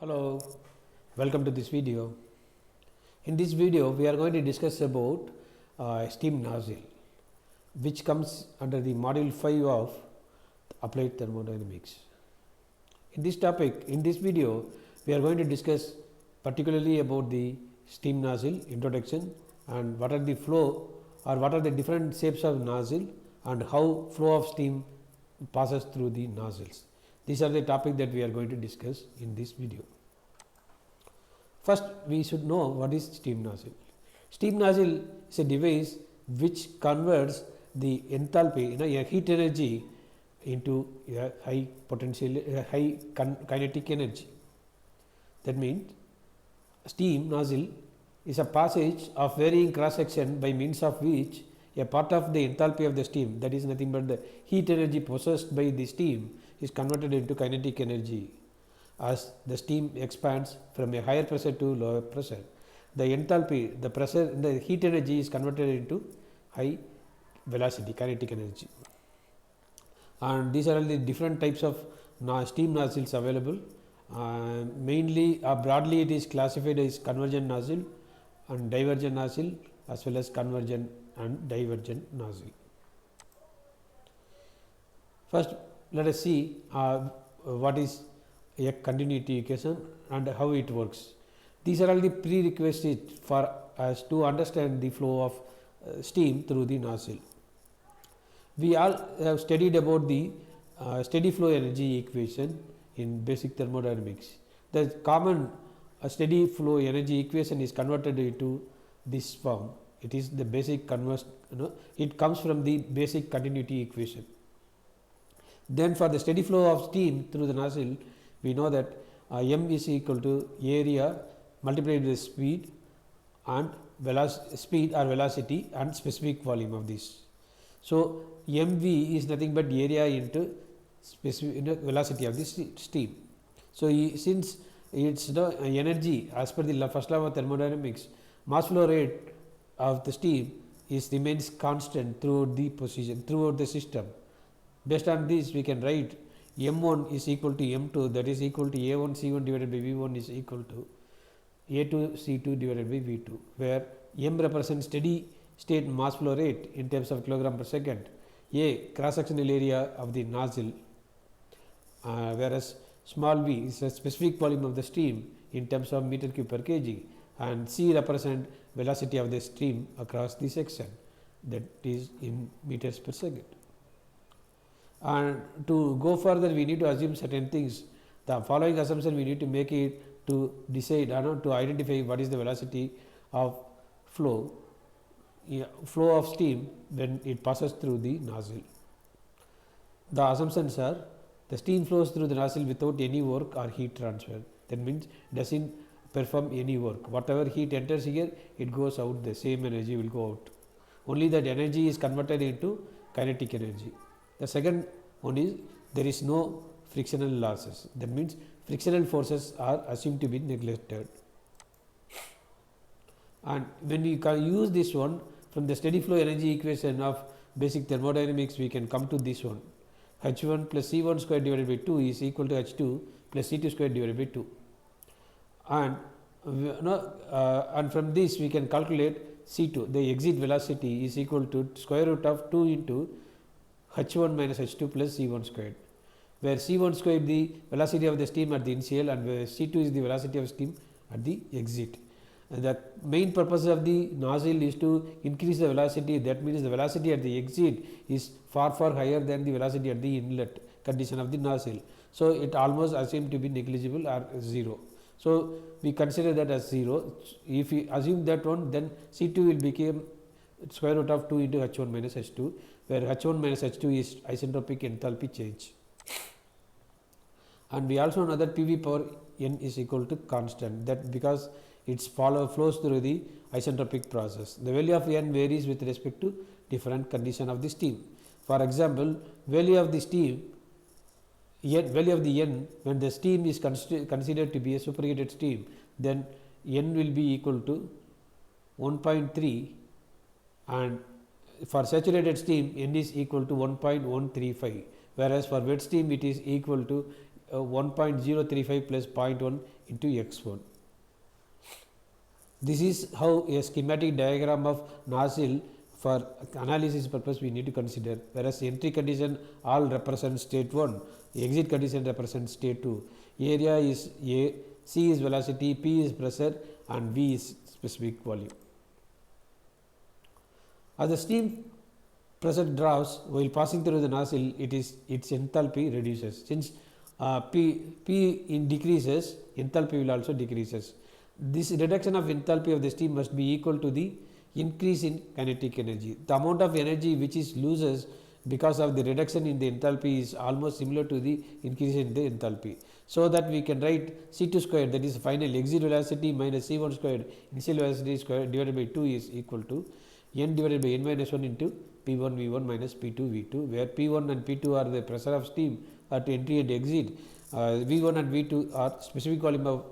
Hello, welcome to this video. In this video, we are going to discuss about steam nozzle, which comes under the module 5 of applied thermodynamics. In this topic, in this video, we are going to discuss particularly about the steam nozzle introduction and what are the flow or what are the different shapes of nozzle and how flow of steam passes through the nozzles. These are the topic that we are going to discuss in this video. First, we should know what is steam nozzle. Steam nozzle is a device which converts the enthalpy, a heat energy, into a high potential, high kinetic energy. That means steam nozzle is a passage of varying cross section by means of which a part of the enthalpy of the steam, that is nothing but the heat energy possessed by the steam, is converted into kinetic energy. As the steam expands from a higher pressure to lower pressure, the enthalpy, the pressure, the heat energy is converted into high velocity, kinetic energy. And these are all the different types of steam nozzles available. Mainly, broadly, it is classified as convergent nozzle and divergent nozzle, as well as convergent and divergent nozzle. First, let us see what is a continuity equation and how it works. These are all the prerequisites for us to understand the flow of steam through the nozzle. We all have studied about the steady flow energy equation in basic thermodynamics. The common steady flow energy equation is converted into this form. It is the basic it comes from the basic continuity equation. Then for the steady flow of steam through the nozzle, we know that m is equal to area multiplied with speed and speed or velocity and specific volume of this. So, mv is nothing but area into specific velocity of this steam. So, since its energy as per the first law of thermodynamics, mass flow rate of the steam remains constant throughout the system. Based on this, we can write m1 is equal to m2, that is equal to a1 c1 divided by v1 is equal to a2 c2 divided by v2, where m represents steady state mass flow rate in terms of kilogram per second, a cross sectional area of the nozzle, whereas small v is a specific volume of the steam in terms of meter cube per kg, and c represent velocity of the stream across the section, that is in meters per second. And to go further, we need to assume certain things. The following assumption we need to make it to decide to identify what is the velocity of flow of steam when it passes through the nozzle. The assumptions are: the steam flows through the nozzle without any work or heat transfer. That means doesn't perform any work. Whatever heat enters here, it goes out. The same energy will go out. Only that energy is converted into kinetic energy. The second one is there is no frictional losses. That means frictional forces are assumed to be neglected. And when we can use this one from the steady flow energy equation of basic thermodynamics, we can come to this one: h1 plus c1 square divided by 2 is equal to h2 plus c2 square divided by 2. And from this we can calculate c2, the exit velocity, is equal to square root of 2 into h1 minus h2 plus c1 squared, where c1 square is the velocity of the steam at the initial and where c2 is the velocity of steam at the exit. And the main purpose of the nozzle is to increase the velocity. That means the velocity at the exit is far higher than the velocity at the inlet condition of the nozzle. So, it almost assumed to be negligible or 0. So, we consider that as 0. If we assume that one, then c2 will become square root of 2 into h1 minus h2, where h1 minus h2 is isentropic enthalpy change. And we also know that PV power n is equal to constant, that because it flows through the isentropic process. The value of n varies with respect to different condition of the steam. For example, value of the n when the steam is considered to be a superheated steam, then n will be equal to 1.3, and for saturated steam n is equal to 1.135, whereas for wet steam it is equal to 1.035 plus 0.1 into x1. This is how a schematic diagram of nozzle for analysis purpose we need to consider, whereas entry condition all represent state 1, exit condition represents state 2. Area is A, C is velocity, P is pressure and V is specific volume. As the steam pressure drops while passing through the nozzle, its enthalpy reduces. Since P decreases, enthalpy will also decreases. This reduction of enthalpy of the steam must be equal to the increase in kinetic energy. The amount of energy which is loses because of the reduction in the enthalpy is almost similar to the increase in the enthalpy. So that we can write C2 squared, that is final exit velocity minus C1 squared initial velocity squared divided by 2 is equal to n divided by n minus 1 into P1 V1 minus P2 V2, where P1 and P2 are the pressure of steam at entry and exit. V1 and V2 are specific volume of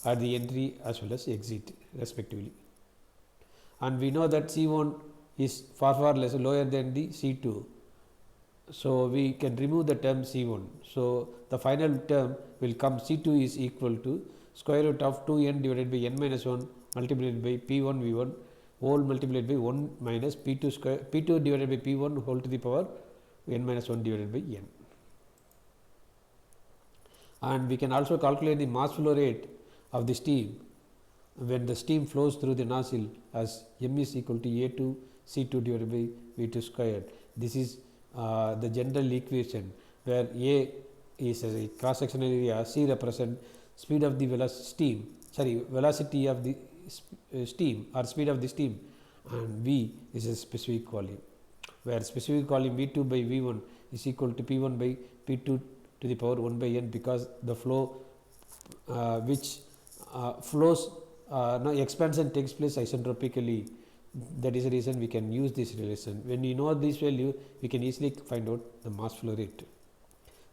at the entry as well as exit respectively. And we know that C1 is far less lower than the C2. So we can remove the term C1. So the final term will come C2 is equal to square root of 2n divided by n minus 1 multiplied by P1 V1 whole multiplied by 1 minus P2 square, P2 divided by P1 whole to the power n minus 1 divided by n. And we can also calculate the mass flow rate of the steam when the steam flows through the nozzle as m is equal to A2 C2 divided by V2 squared. This is the general equation where A is a cross sectional area, C represent speed of the velocity of the steam or speed of the steam, and V is a specific volume, where specific volume V2 by V1 is equal to P1 by P2 to the power 1 by n, because the flow which flows expansion takes place isentropically. That is the reason we can use this relation. When we know this value, we can easily find out the mass flow rate.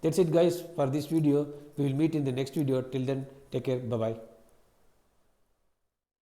That's it guys for this video. We will meet in the next video. Till then, take care. Bye bye.